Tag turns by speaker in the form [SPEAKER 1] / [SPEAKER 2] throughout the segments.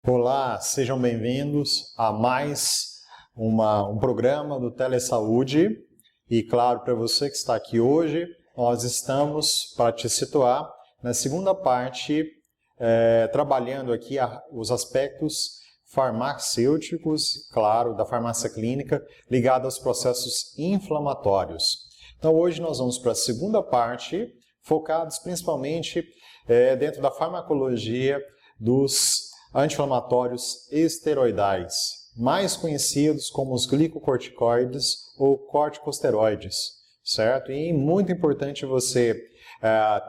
[SPEAKER 1] Olá, sejam bem-vindos a mais um programa do Telesaúde. E claro, para você que está aqui hoje, nós estamos para te situar na segunda parte, trabalhando aqui os aspectos farmacêuticos, claro, da farmácia clínica, ligada aos processos inflamatórios. Então hoje nós vamos para a segunda parte, focados principalmente dentro da farmacologia dos anti-inflamatórios esteroidais, mais conhecidos como os glicocorticoides ou corticosteroides, certo? E muito importante você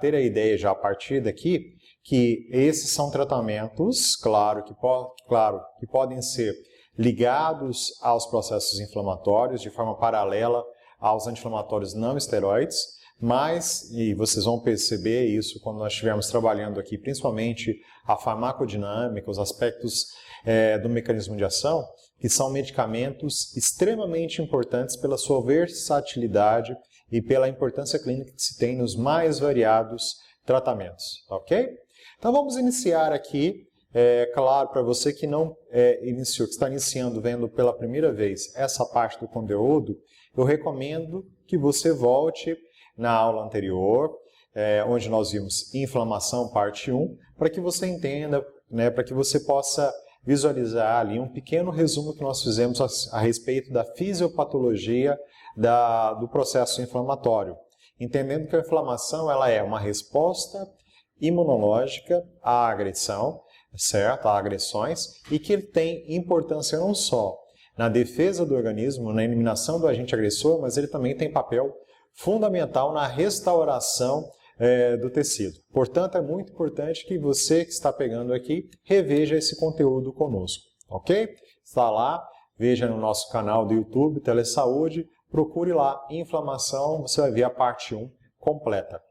[SPEAKER 1] ter a ideia já a partir daqui que esses são tratamentos, claro, que podem ser ligados aos processos inflamatórios de forma paralela aos anti-inflamatórios não esteroides, mas, e vocês vão perceber isso quando nós estivermos trabalhando aqui, principalmente a farmacodinâmica, os aspectos do mecanismo de ação, que são medicamentos extremamente importantes pela sua versatilidade e pela importância clínica que se tem nos mais variados tratamentos, ok? Então vamos iniciar aqui, claro, para você que não iniciou, que está iniciando vendo pela primeira vez essa parte do conteúdo, eu recomendo que você volte na aula anterior, onde nós vimos inflamação, parte 1, para que você entenda, para que você possa visualizar ali um pequeno resumo que nós fizemos a respeito da fisiopatologia do processo inflamatório. Entendendo que a inflamação ela é uma resposta imunológica à agressão, certo? A agressões, e que ele tem importância não só na defesa do organismo, na eliminação do agente agressor, mas ele também tem papel fundamental na restauração do tecido. Portanto, é muito importante que você que está pegando aqui reveja esse conteúdo conosco, ok? Está lá, veja no nosso canal do YouTube, Telesaúde, procure lá inflamação, você vai ver a parte 1 completa.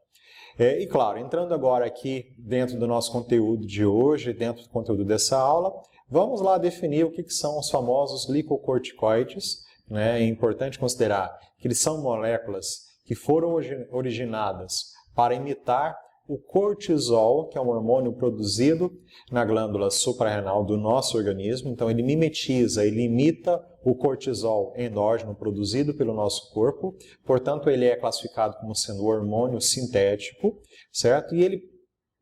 [SPEAKER 1] E claro, entrando agora aqui dentro do nosso conteúdo de hoje, dentro do conteúdo dessa aula, vamos lá definir o que são os famosos glicocorticoides. É importante considerar que eles são moléculas que foram originadas para imitar o cortisol, que é um hormônio produzido na glândula suprarrenal do nosso organismo. Então ele mimetiza, ele imita o cortisol endógeno produzido pelo nosso corpo. Portanto, ele é classificado como sendo hormônio sintético, certo? E ele,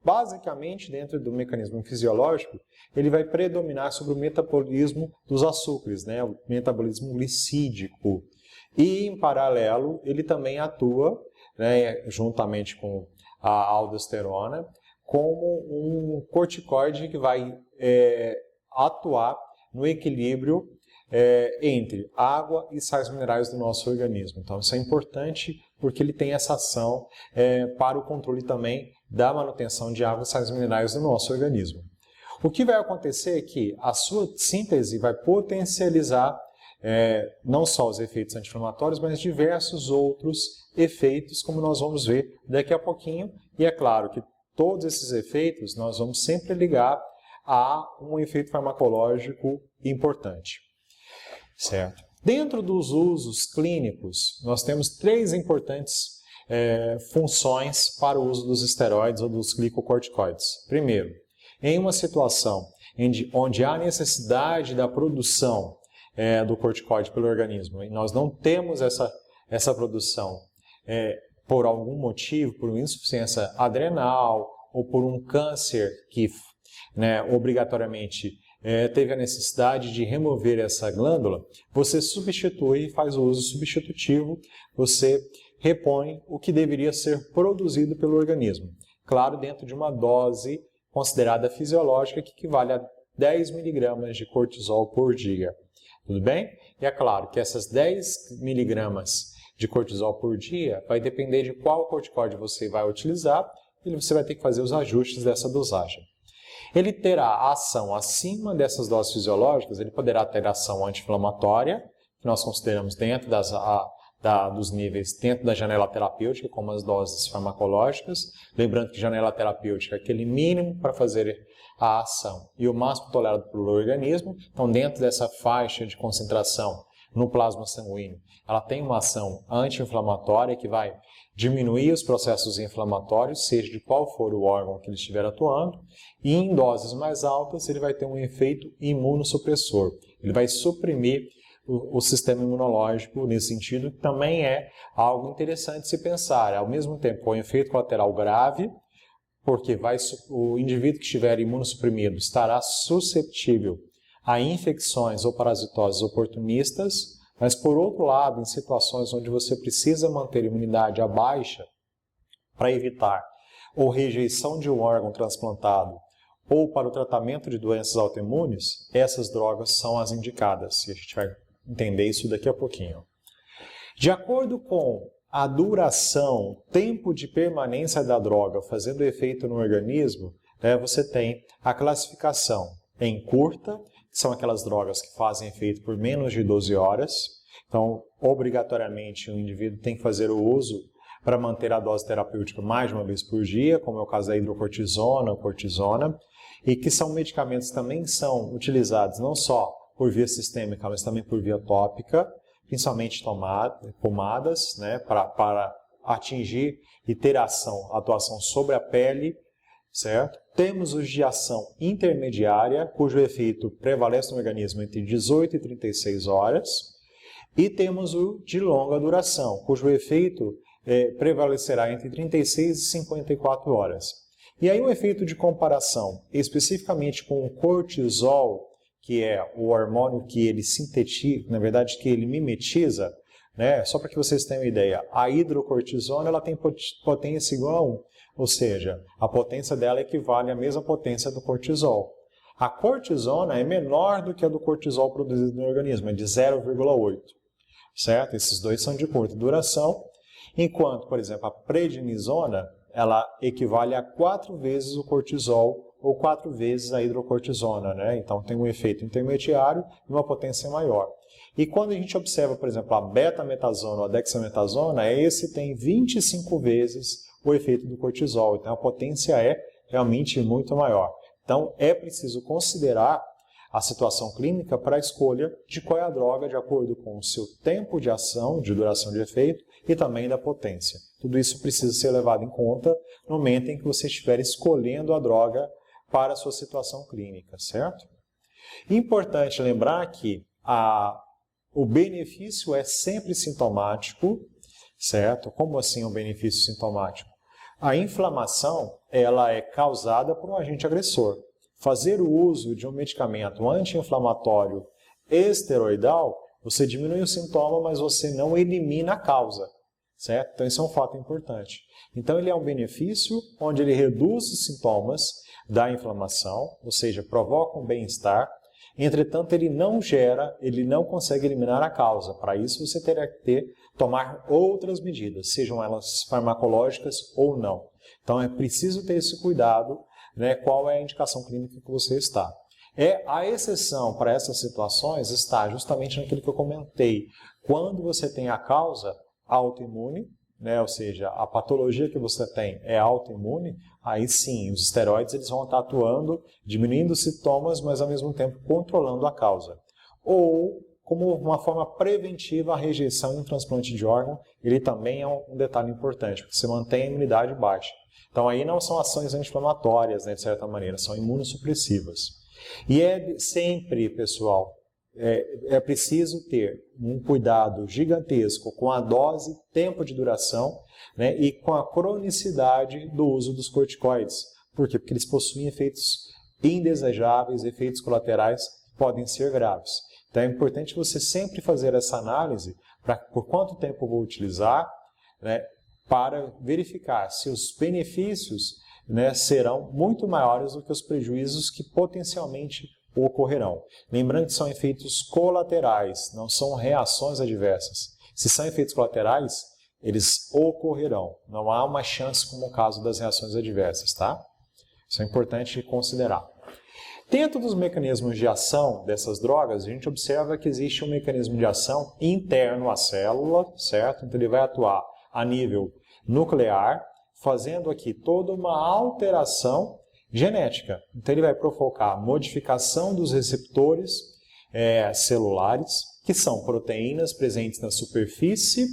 [SPEAKER 1] basicamente, dentro do mecanismo fisiológico, ele vai predominar sobre o metabolismo dos açúcares, o metabolismo glicídico. E, em paralelo, ele também atua, juntamente com a aldosterona, como um corticoide que vai atuar no equilíbrio entre água e sais minerais do nosso organismo. Então, isso é importante porque ele tem essa ação para o controle também da manutenção de água e sais minerais do nosso organismo. O que vai acontecer é que a sua síntese vai potencializar não só os efeitos anti-inflamatórios, mas diversos outros efeitos, como nós vamos ver daqui a pouquinho. E é claro que todos esses efeitos nós vamos sempre ligar a um efeito farmacológico importante, certo? Dentro dos usos clínicos, nós temos três importantes funções para o uso dos esteroides ou dos glicocorticoides. Primeiro, em uma situação onde há necessidade da produção do corticoide pelo organismo, e nós não temos essa produção por algum motivo, por uma insuficiência adrenal ou por um câncer que obrigatoriamente teve a necessidade de remover essa glândula, você substitui, faz o uso substitutivo, você repõe o que deveria ser produzido pelo organismo. Claro, dentro de uma dose considerada fisiológica que equivale a 10 mg de cortisol por dia. Tudo bem? E é claro que essas 10 mg de cortisol por dia vai depender de qual corticoide você vai utilizar e você vai ter que fazer os ajustes dessa dosagem. Ele terá ação acima dessas doses fisiológicas, ele poderá ter ação anti-inflamatória, que nós consideramos dentro dos níveis, dentro da janela terapêutica, como as doses farmacológicas. Lembrando que janela terapêutica é aquele mínimo para fazer a ação e o máximo tolerado pelo organismo. Então, dentro dessa faixa de concentração no plasma sanguíneo, ela tem uma ação anti-inflamatória que vai diminuir os processos inflamatórios, seja de qual for o órgão que ele estiver atuando, e em doses mais altas ele vai ter um efeito imunossupressor. Ele vai suprimir o sistema imunológico nesse sentido, que também é algo interessante se pensar. Ao mesmo tempo, com um efeito colateral grave, porque o indivíduo que estiver imunossuprimido estará suscetível a infecções ou parasitoses oportunistas, mas por outro lado, em situações onde você precisa manter a imunidade baixa para evitar ou rejeição de um órgão transplantado ou para o tratamento de doenças autoimunes, essas drogas são as indicadas. E a gente vai entender isso daqui a pouquinho. De acordo com a duração, tempo de permanência da droga fazendo efeito no organismo, você tem a classificação em curta, que são aquelas drogas que fazem efeito por menos de 12 horas. Então, obrigatoriamente, o indivíduo tem que fazer o uso para manter a dose terapêutica mais de uma vez por dia, como é o caso da hidrocortisona ou cortisona, e que são medicamentos que também são utilizados não só por via sistêmica, mas também por via tópica, principalmente pomadas, para atingir e ter atuação sobre a pele, certo? Temos os de ação intermediária, cujo efeito prevalece no organismo entre 18 e 36 horas, e temos o de longa duração, cujo efeito prevalecerá entre 36 e 54 horas. E aí o efeito de comparação, especificamente com o cortisol, que é o hormônio que ele sintetiza, na verdade que ele mimetiza, só para que vocês tenham uma ideia, a hidrocortisona ela tem potência igual a 1, ou seja, a potência dela equivale à mesma potência do cortisol. A cortisona é menor do que a do cortisol produzido no organismo, é de 0,8, certo? Esses dois são de curta duração, enquanto, por exemplo, a prednisona, ela equivale a 4 vezes o cortisol ou 4 vezes a hidrocortisona, Então tem um efeito intermediário e uma potência maior. E quando a gente observa, por exemplo, a betametasona ou a dexametasona, esse tem 25 vezes o efeito do cortisol. Então a potência é realmente muito maior. Então é preciso considerar a situação clínica para a escolha de qual é a droga de acordo com o seu tempo de ação, de duração de efeito e também da potência. Tudo isso precisa ser levado em conta no momento em que você estiver escolhendo a droga para a sua situação clínica, certo? Importante lembrar que o benefício é sempre sintomático, certo? Como assim um benefício sintomático? A inflamação, ela é causada por um agente agressor. Fazer o uso de um medicamento anti-inflamatório esteroidal, você diminui o sintoma, mas você não elimina a causa, certo? Então, isso é um fato importante. Então, ele é um benefício onde ele reduz os sintomas da inflamação, ou seja, provoca um bem-estar. Entretanto, ele não consegue eliminar a causa. Para isso, você terá que tomar outras medidas, sejam elas farmacológicas ou não. Então, é preciso ter esse cuidado, qual é a indicação clínica que você está. A exceção para essas situações está justamente naquilo que eu comentei. Quando você tem a causa autoimune, ou seja, a patologia que você tem é autoimune, aí sim, os esteroides eles vão estar atuando, diminuindo os sintomas, mas ao mesmo tempo controlando a causa. Ou, como uma forma preventiva, a rejeição e o transplante de órgão, ele também é um detalhe importante, porque você mantém a imunidade baixa. Então aí não são ações anti-inflamatórias, de certa maneira, são imunossupressivas. E é sempre, pessoal, é preciso ter um cuidado gigantesco com a dose, tempo de duração, e com a cronicidade do uso dos corticoides. Por quê? Porque eles possuem efeitos indesejáveis, efeitos colaterais que podem ser graves. Então é importante você sempre fazer essa análise para por quanto tempo eu vou utilizar, para verificar se os benefícios serão muito maiores do que os prejuízos que potencialmente ocorrerão. Lembrando que são efeitos colaterais, não são reações adversas. Se são efeitos colaterais, eles ocorrerão. Não há uma chance como o caso das reações adversas, tá? Isso é importante considerar. Dentro dos mecanismos de ação dessas drogas, a gente observa que existe um mecanismo de ação interno à célula, certo? Então ele vai atuar a nível nuclear, fazendo aqui toda uma alteração genética. Então ele vai provocar modificação dos receptores celulares, que são proteínas presentes na superfície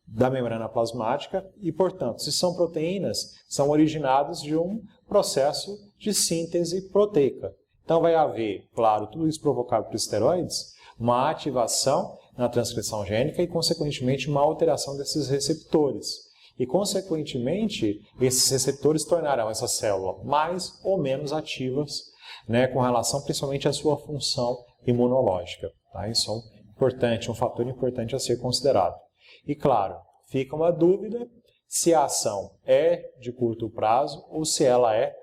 [SPEAKER 1] da membrana plasmática e, portanto, se são proteínas, são originadas de um processo de síntese proteica. Então vai haver, claro, tudo isso provocado por esteroides, uma ativação na transcrição gênica e, consequentemente, uma alteração desses receptores. E, consequentemente, esses receptores tornarão essa célula mais ou menos ativas, né, com relação principalmente à sua função imunológica. Tá? Isso é um fator importante a ser considerado. E, claro, fica uma dúvida se a ação é de curto prazo ou se ela é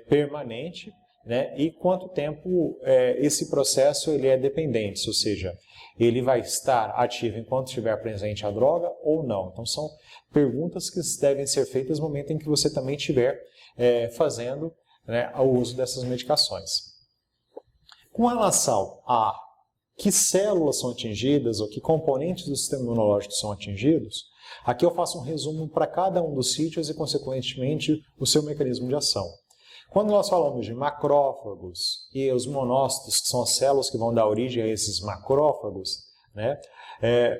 [SPEAKER 1] permanente, né? E quanto tempo esse processo ele é dependente, ou seja, ele vai estar ativo enquanto estiver presente a droga ou não. Então, são perguntas que devem ser feitas no momento em que você também estiver fazendo, né, o uso dessas medicações. Com relação a que células são atingidas ou que componentes do sistema imunológico são atingidos, aqui eu faço um resumo para cada um dos sítios e, consequentemente, o seu mecanismo de ação. Quando nós falamos de macrófagos e os monócitos, que são as células que vão dar origem a esses macrófagos, né,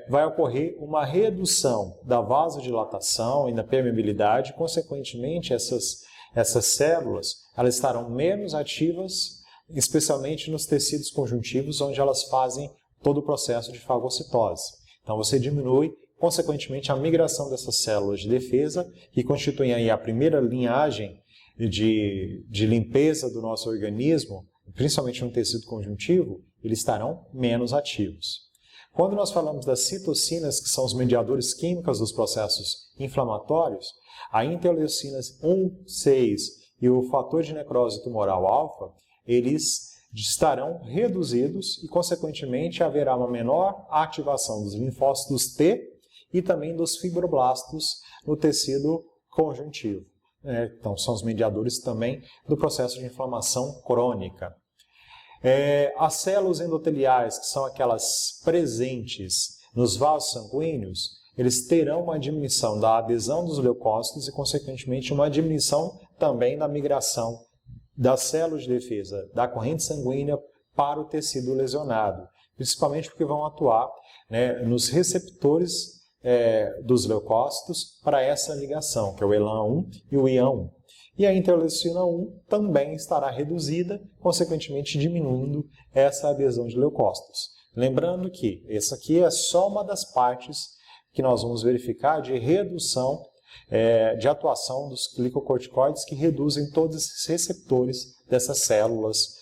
[SPEAKER 1] vai ocorrer uma redução da vasodilatação e da permeabilidade, consequentemente, essas células elas estarão menos ativas, especialmente nos tecidos conjuntivos, onde elas fazem todo o processo de fagocitose. Então, você diminui, consequentemente, a migração dessas células de defesa, que constituem aí a primeira linhagem de limpeza do nosso organismo, principalmente no tecido conjuntivo, eles estarão menos ativos. Quando nós falamos das citocinas, que são os mediadores químicos dos processos inflamatórios, a interleucinas 1, 6 e o fator de necrose tumoral alfa, eles estarão reduzidos e, consequentemente, haverá uma menor ativação dos linfócitos T e também dos fibroblastos no tecido conjuntivo. Então, são os mediadores também do processo de inflamação crônica. As células endoteliais, que são aquelas presentes nos vasos sanguíneos, eles terão uma diminuição da adesão dos leucócitos e, consequentemente, uma diminuição também da migração das células de defesa da corrente sanguínea para o tecido lesionado, principalmente porque vão atuar, né, nos receptores dos leucócitos para essa ligação, que é o ELAN1 e o IAN1. E a interleucina 1 também estará reduzida, consequentemente diminuindo essa adesão de leucócitos. Lembrando que essa aqui é só uma das partes que nós vamos verificar de redução de atuação dos glicocorticoides que reduzem todos esses receptores dessas células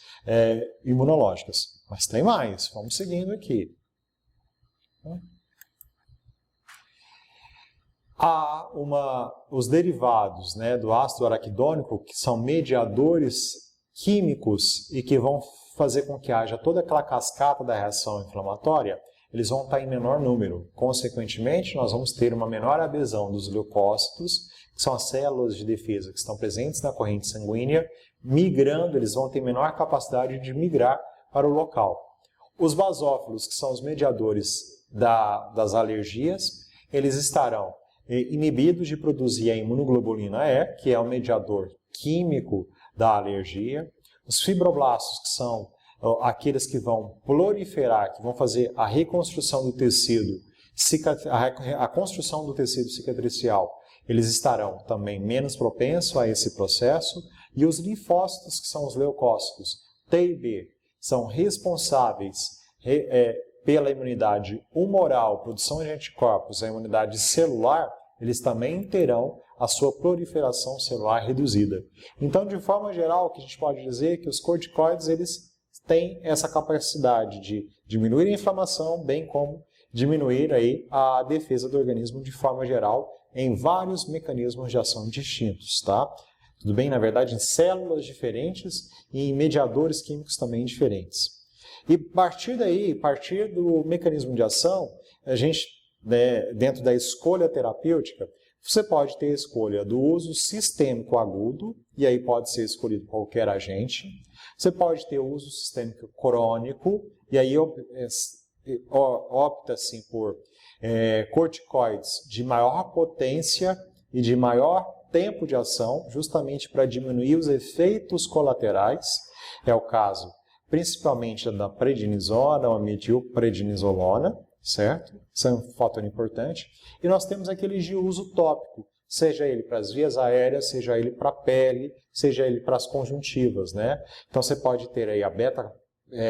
[SPEAKER 1] imunológicas. Mas tem mais, vamos seguindo aqui. Há os derivados, né, do ácido araquidônico, que são mediadores químicos e que vão fazer com que haja toda aquela cascata da reação inflamatória, eles vão estar em menor número. Consequentemente, nós vamos ter uma menor adesão dos leucócitos, que são as células de defesa que estão presentes na corrente sanguínea, migrando, eles vão ter menor capacidade de migrar para o local. Os basófilos, que são os mediadores das alergias, eles estarão inibidos de produzir a imunoglobulina E, que é o mediador químico da alergia. Os fibroblastos, que são aqueles que vão proliferar, que vão fazer a reconstrução do tecido, a construção do tecido cicatricial, eles estarão também menos propensos a esse processo. E os linfócitos, que são os leucócitos T e B, são responsáveis pela imunidade humoral, produção de anticorpos, a imunidade celular, eles também terão a sua proliferação celular reduzida. Então, de forma geral, o que a gente pode dizer é que os corticoides eles têm essa capacidade de diminuir a inflamação, bem como diminuir aí a defesa do organismo de forma geral em vários mecanismos de ação distintos, tá? Tudo bem? Na verdade, em células diferentes e em mediadores químicos também diferentes. E a partir do mecanismo de ação, a gente, dentro da escolha terapêutica, você pode ter a escolha do uso sistêmico agudo, e aí pode ser escolhido qualquer agente. Você pode ter o uso sistêmico crônico, e aí opta-se por corticoides de maior potência e de maior tempo de ação, justamente para diminuir os efeitos colaterais. É o caso principalmente da prednisona ou metilprednisolona, certo? Isso é um fator importante. E nós temos aqueles de uso tópico, seja ele para as vias aéreas, seja ele para a pele, seja ele para as conjuntivas, né? Então você pode ter aí a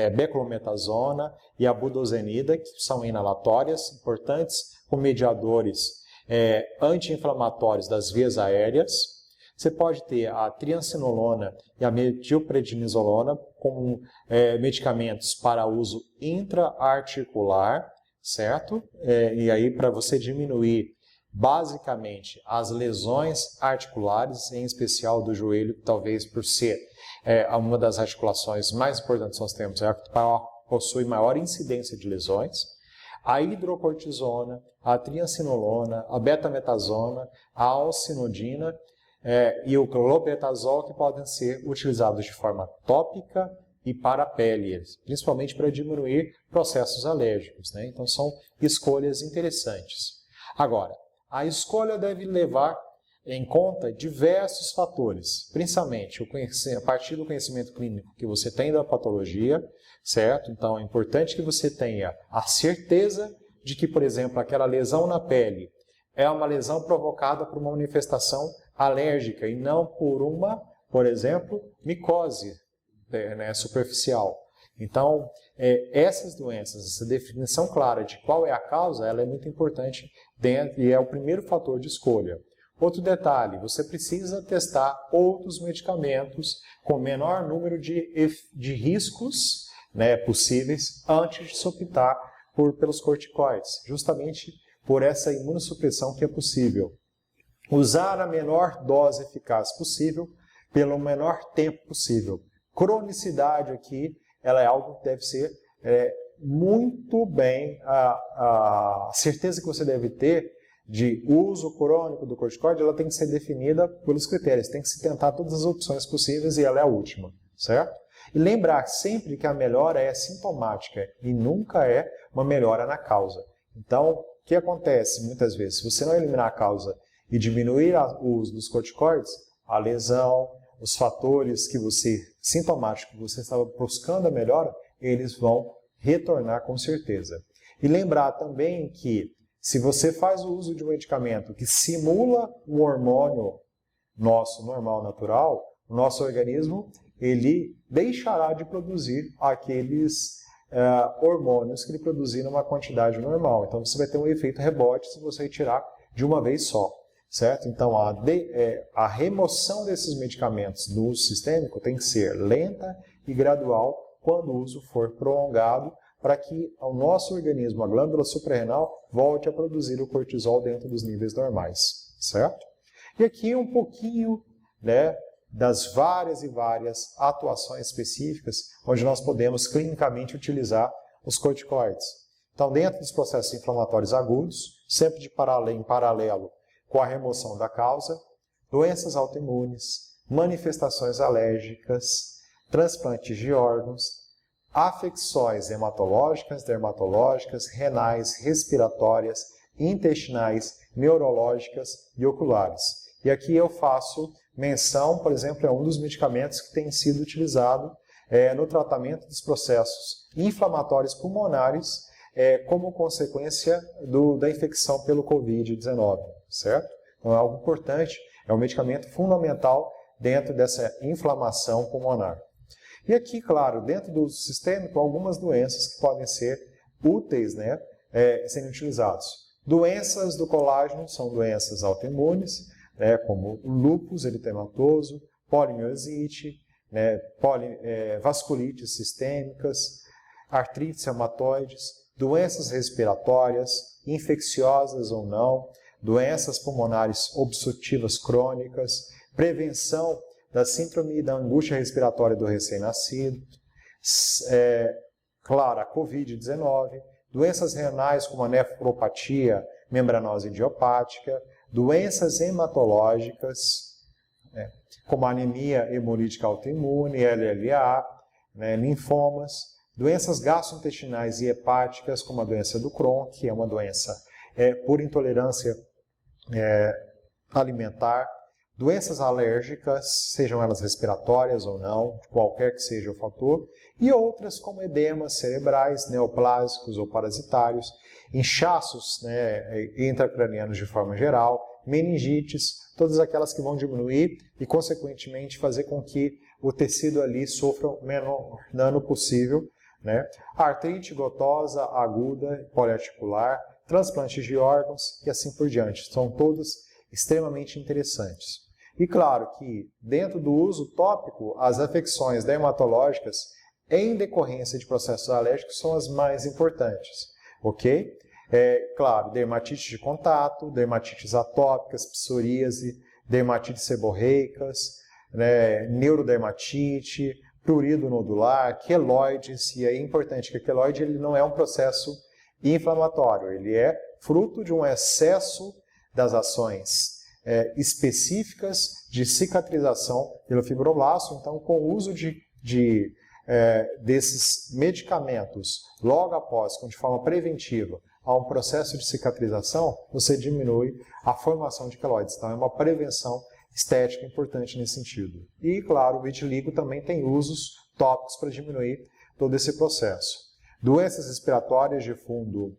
[SPEAKER 1] beclometasona e a budesonida, que são inalatórias, importantes como mediadores anti-inflamatórios das vias aéreas. Você pode ter a triancinolona e a metilprednisolona como medicamentos para uso intraarticular, certo? E aí para você diminuir basicamente as lesões articulares, em especial do joelho, talvez por ser uma das articulações mais importantes que nós temos, é a que possui maior incidência de lesões. A hidrocortisona, a triancinolona, a betametasona, a alcinodina e o clopidogrel, que podem ser utilizados de forma tópica e para a pele, principalmente para diminuir processos alérgicos, né? Então são escolhas interessantes. Agora, a escolha deve levar em conta diversos fatores, principalmente a partir do conhecimento clínico que você tem da patologia, certo? Então é importante que você tenha a certeza de que, por exemplo, aquela lesão na pele é uma lesão provocada por uma manifestação alérgica e não por uma, por exemplo, micose superficial. Então, essas doenças, essa definição clara de qual é a causa, ela é muito importante e é o primeiro fator de escolha. Outro detalhe, você precisa testar outros medicamentos com menor número de riscos possíveis antes de se optar pelos corticoides, justamente por essa imunossupressão que é possível. Usar a menor dose eficaz possível pelo menor tempo possível. Cronicidade aqui, ela é algo que deve ser muito bem, a certeza que você deve ter de uso crônico do corticoide, ela tem que ser definida pelos critérios, tem que se tentar todas as opções possíveis e ela é a última, certo? E lembrar sempre que a melhora é sintomática e nunca é uma melhora na causa. Então, o que acontece muitas vezes? Se você não eliminar a causa e diminuir o uso dos corticoides, a lesão, os fatores sintomáticos que você estava buscando a melhora, eles vão retornar com certeza. E lembrar também que se você faz o uso de um medicamento que simula um hormônio nosso normal, natural, o nosso organismo ele deixará de produzir aqueles hormônios que ele produzia numa quantidade normal. Então você vai ter um efeito rebote se você retirar de uma vez só, certo? Então a remoção desses medicamentos do uso sistêmico tem que ser lenta e gradual quando o uso for prolongado, para que o nosso organismo, a glândula suprarrenal, volte a produzir o cortisol dentro dos níveis normais, certo? E aqui um pouquinho das várias e várias atuações específicas onde nós podemos clinicamente utilizar os corticoides. Então, dentro dos processos inflamatórios agudos, sempre em paralelo com a remoção da causa, doenças autoimunes, manifestações alérgicas, transplantes de órgãos, afecções hematológicas, dermatológicas, renais, respiratórias, intestinais, neurológicas e oculares. E aqui eu faço menção, por exemplo, a um dos medicamentos que tem sido utilizado no tratamento dos processos inflamatórios pulmonares como consequência da infecção pelo Covid-19, certo? Então é algo importante, é um medicamento fundamental dentro dessa inflamação pulmonar. E aqui, claro, dentro do sistêmico, algumas doenças que podem ser úteis, serem utilizadas. Doenças do colágeno são doenças autoimunes, como o lúpus eritematoso, polimiosite, vasculites sistêmicas, artrites reumatoides, doenças respiratórias, infecciosas ou não, doenças pulmonares obstrutivas crônicas, prevenção da síndrome da angústia respiratória do recém-nascido, claro, a Covid-19, doenças renais como a nefropatia membranosa idiopática, doenças hematológicas, como a anemia hemolítica autoimune, LLA, linfomas, doenças gastrointestinais e hepáticas, como a doença do Crohn, que é uma doença por intolerância alimentar, doenças alérgicas, sejam elas respiratórias ou não, qualquer que seja o fator, e outras como edemas cerebrais, neoplásicos ou parasitários, inchaços, né, intracranianos de forma geral, meningites, todas aquelas que vão diminuir e, consequentemente, fazer com que o tecido ali sofra o menor dano possível, né? Artrite gotosa, aguda, poliarticular, transplantes de órgãos e assim por diante. São todos extremamente interessantes. E claro que, dentro do uso tópico, as afecções dermatológicas em decorrência de processos alérgicos são as mais importantes, ok? Claro, dermatite de contato, dermatites atópicas, psoríase, dermatites seborreicas, né, neurodermatite, prurido nodular, queloides, e é importante que o queloide ele não é um processo inflamatório, ele é fruto de um excesso das ações específicas de cicatrização pelo fibroblasto. Então, com o uso desses medicamentos logo após, de forma preventiva, a um processo de cicatrização, você diminui a formação de queloides. Então, é uma prevenção estética importante nesse sentido. E, claro, o vitiligo também tem usos tópicos para diminuir todo esse processo. Doenças respiratórias de fundo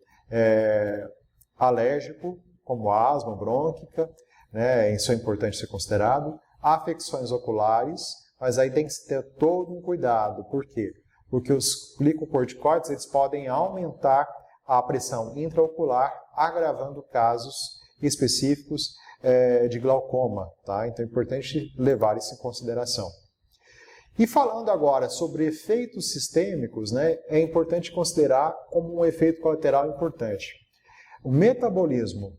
[SPEAKER 1] alérgico, como asma brônquica, né, isso é importante ser considerado. Afecções oculares, mas aí tem que ter todo um cuidado. Por quê? Porque os glicocorticoides eles podem aumentar a pressão intraocular, agravando casos específicos de glaucoma, tá? Então é importante levar isso em consideração. E falando agora sobre efeitos sistêmicos, né, é importante considerar como um efeito colateral importante. O metabolismo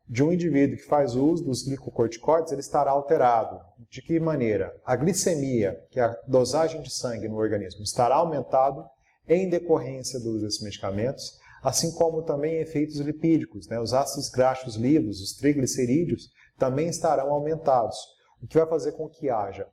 [SPEAKER 1] de um indivíduo que faz uso dos glicocorticoides, ele estará alterado. De que maneira? A glicemia, que é a dosagem de sangue no organismo, estará aumentado em decorrência do uso desses medicamentos, assim como também efeitos lipídicos, né? Os ácidos graxos livres, os triglicerídeos, também estarão aumentados, o que vai fazer com que haja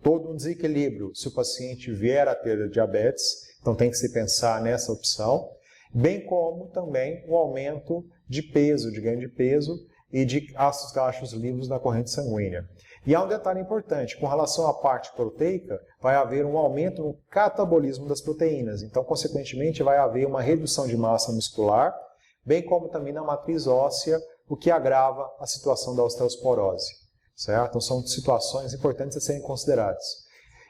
[SPEAKER 1] todo um desequilíbrio se o paciente vier a ter diabetes, então tem que se pensar nessa opção, bem como também o aumento de peso, de ganho de peso e de ácidos graxos livres na corrente sanguínea. E há um detalhe importante, com relação à parte proteica, vai haver um aumento no catabolismo das proteínas, então, consequentemente, vai haver uma redução de massa muscular, bem como também na matriz óssea, o que agrava a situação da osteoporose, certo? Então, são situações importantes a serem consideradas.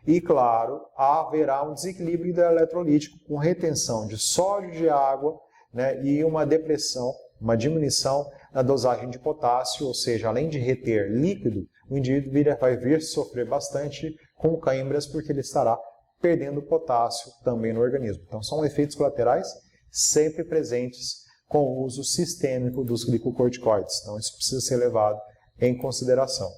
[SPEAKER 1] E, claro, haverá um desequilíbrio hidroeletrolítico com retenção de sódio de água, né, e uma depressão, uma diminuição na dosagem de potássio, ou seja, além de reter líquido, o indivíduo vai vir sofrer bastante com câimbras porque ele estará perdendo potássio também no organismo. Então, são efeitos colaterais sempre presentes com o uso sistêmico dos glicocorticoides. Então, isso precisa ser levado em consideração.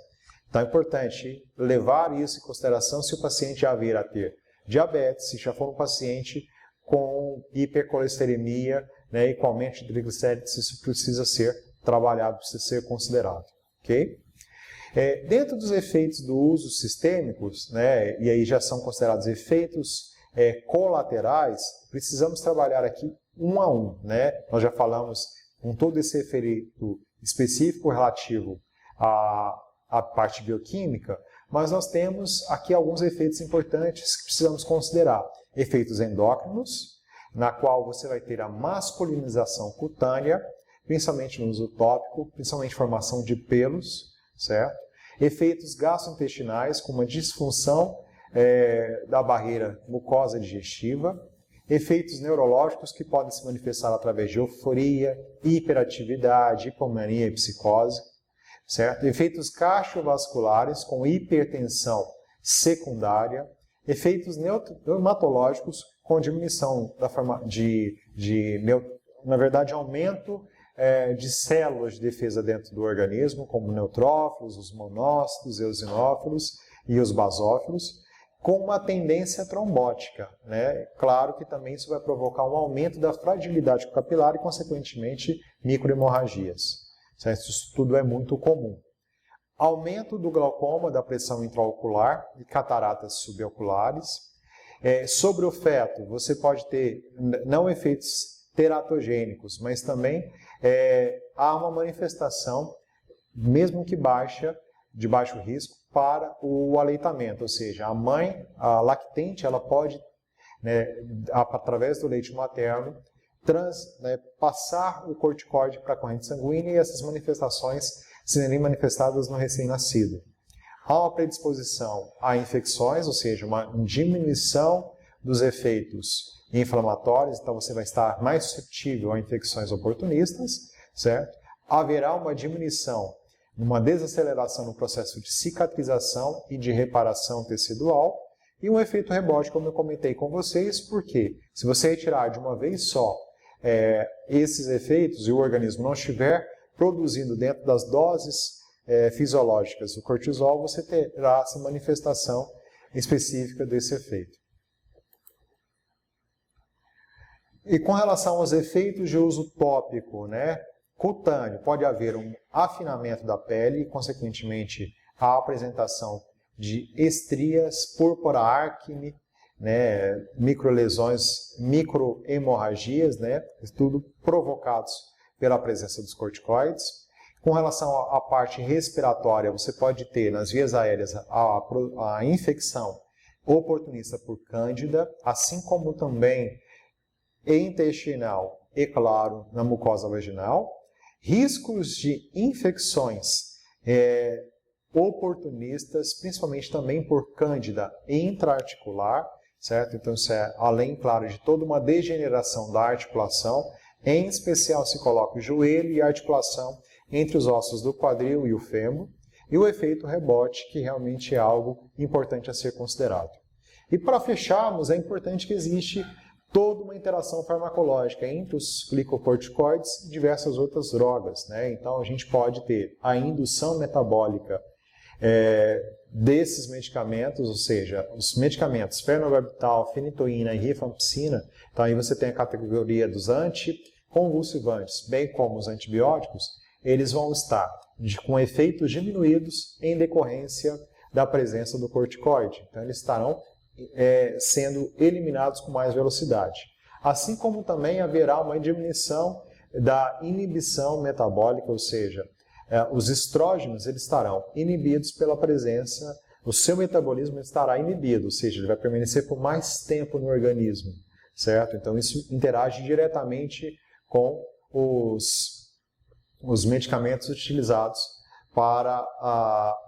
[SPEAKER 1] Então, é importante levar isso em consideração se o paciente já vir a ter diabetes, se já for um paciente com hipercolesterolemia, né, e com aumento de triglicéridos, isso precisa ser trabalhado, precisa ser considerado. Okay? Dentro dos efeitos do uso sistêmicos, né, e aí já são considerados efeitos colaterais, precisamos trabalhar aqui um a um. Né? Nós já falamos com todo esse efeito específico relativo à parte bioquímica, mas nós temos aqui alguns efeitos importantes que precisamos considerar. Efeitos endócrinos, na qual você vai ter a masculinização cutânea, principalmente no uso tópico, principalmente formação de pelos, certo? Efeitos gastrointestinais, com uma disfunção da barreira mucosa digestiva. Efeitos neurológicos que podem se manifestar através de euforia, hiperatividade, hipomania e psicose, certo? Efeitos cardiovasculares com hipertensão secundária. Efeitos reumatológicos com diminuição da forma na verdade, aumento de células de defesa dentro do organismo, como neutrófilos, os monócitos, eosinófilos e os basófilos, com uma tendência trombótica, né? Claro que também isso vai provocar um aumento da fragilidade capilar e, consequentemente, microhemorragias. Certo? Isso tudo é muito comum. Aumento do glaucoma, da pressão intraocular e cataratas suboculares. Sobre o feto, você pode ter não efeitos teratogênicos, mas também há uma manifestação, mesmo que baixa, de baixo risco, para o aleitamento, ou seja, a mãe, a lactente, ela pode né, através do leite materno, passar o corticoide para a corrente sanguínea e essas manifestações serem manifestadas no recém-nascido. Há uma predisposição a infecções, ou seja, uma diminuição dos efeitos inflamatórios, então você vai estar mais suscetível a infecções oportunistas, certo? Haverá uma diminuição, uma desaceleração no processo de cicatrização e de reparação tecidual e um efeito rebote, como eu comentei com vocês, porque se você retirar de uma vez só esses efeitos e o organismo não estiver produzindo dentro das doses fisiológicas do cortisol, você terá essa manifestação específica desse efeito. E com relação aos efeitos de uso tópico, né, cutâneo, pode haver um afinamento da pele e, consequentemente, a apresentação de estrias, púrpura, acne, né, microlesões, microhemorragias, né, tudo provocados pela presença dos corticoides. Com relação à parte respiratória, você pode ter nas vias aéreas a infecção oportunista por cândida, assim como também intestinal e, claro, na mucosa vaginal. Riscos de infecções oportunistas, principalmente também por cândida intraarticular, certo? Então isso é além, claro, de toda uma degeneração da articulação, em especial se coloca o joelho e a articulação entre os ossos do quadril e o fêmur, e o efeito rebote, que realmente é algo importante a ser considerado. E para fecharmos, é importante que existe toda uma interação farmacológica entre os glicocorticoides e diversas outras drogas, né? Então a gente pode ter a indução metabólica desses medicamentos, ou seja, os medicamentos fenobarbital, fenitoína e rifampicina. Então aí você tem a categoria dos anticonvulsivantes, bem como os antibióticos, eles vão estar com efeitos diminuídos em decorrência da presença do corticoide. Então eles estarão sendo eliminados com mais velocidade. Assim como também haverá uma diminuição da inibição metabólica, ou seja, os estrógenos eles estarão inibidos pela presença, o seu metabolismo estará inibido, ou seja, ele vai permanecer por mais tempo no organismo, certo? Então isso interage diretamente com os medicamentos utilizados para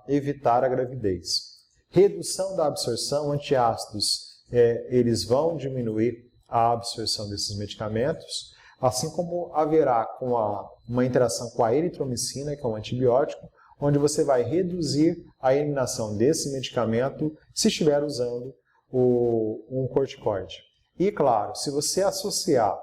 [SPEAKER 1] evitar a gravidez. Redução da absorção, antiácidos, eles vão diminuir a absorção desses medicamentos, assim como haverá uma interação com a eritromicina, que é um antibiótico, onde você vai reduzir a eliminação desse medicamento se estiver usando um corticoide. E claro, se você associar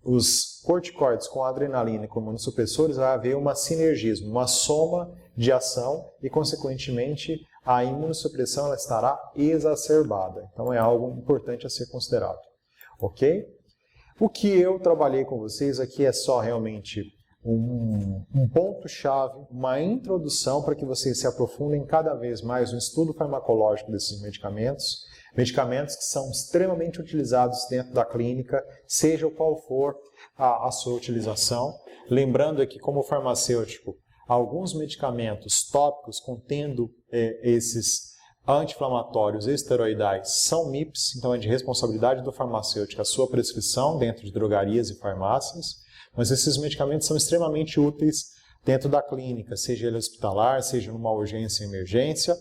[SPEAKER 1] os corticoides com a adrenalina e com imunossupressores, vai haver uma sinergismo, uma soma de ação e, consequentemente, a imunossupressão ela estará exacerbada. Então é algo importante a ser considerado. Ok? O que eu trabalhei com vocês aqui é só realmente um ponto-chave, uma introdução para que vocês se aprofundem cada vez mais no estudo farmacológico desses medicamentos. Medicamentos que são extremamente utilizados dentro da clínica, seja qual for a sua utilização. Lembrando aqui, como farmacêutico, alguns medicamentos tópicos contendo esses anti-inflamatórios esteroidais são MIPs, então é de responsabilidade do farmacêutico a sua prescrição dentro de drogarias e farmácias, mas esses medicamentos são extremamente úteis dentro da clínica, seja ele hospitalar, seja numa urgência e emergência,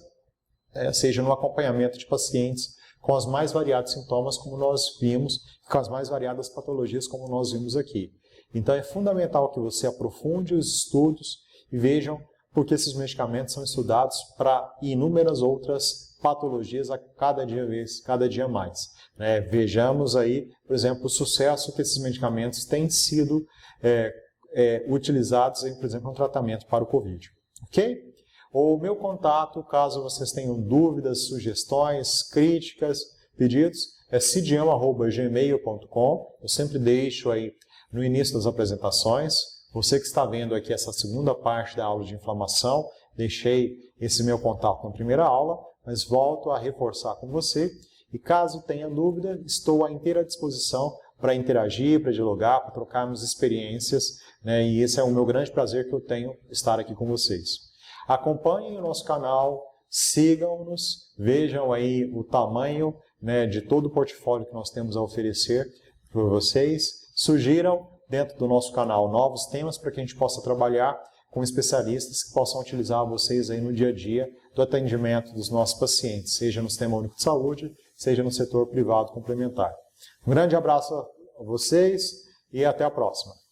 [SPEAKER 1] seja no acompanhamento de pacientes com os mais variados sintomas, como nós vimos, com as mais variadas patologias, como nós vimos aqui. Então é fundamental que você aprofunde os estudos e vejam porque esses medicamentos são estudados para inúmeras outras patologias a cada dia mais. Né? Vejamos aí, por exemplo, o sucesso que esses medicamentos têm sido utilizados, por exemplo, no tratamento para o Covid. Ok? O meu contato, caso vocês tenham dúvidas, sugestões, críticas, pedidos, é cidiama@gmail.com. Eu sempre deixo aí no início das apresentações. Você que está vendo aqui essa segunda parte da aula de inflamação, deixei esse meu contato na primeira aula, mas volto a reforçar com você. E caso tenha dúvida, estou à inteira disposição para interagir, para dialogar, para trocarmos experiências, né? E esse é o meu grande prazer que eu tenho estar aqui com vocês. Acompanhem o nosso canal, sigam-nos, vejam aí o tamanho né, de todo o portfólio que nós temos a oferecer para vocês. Sugiram dentro do nosso canal novos temas para que a gente possa trabalhar com especialistas que possam utilizar vocês aí no dia a dia do atendimento dos nossos pacientes, seja no Sistema Único de Saúde, seja no setor privado complementar. Um grande abraço a vocês e até a próxima.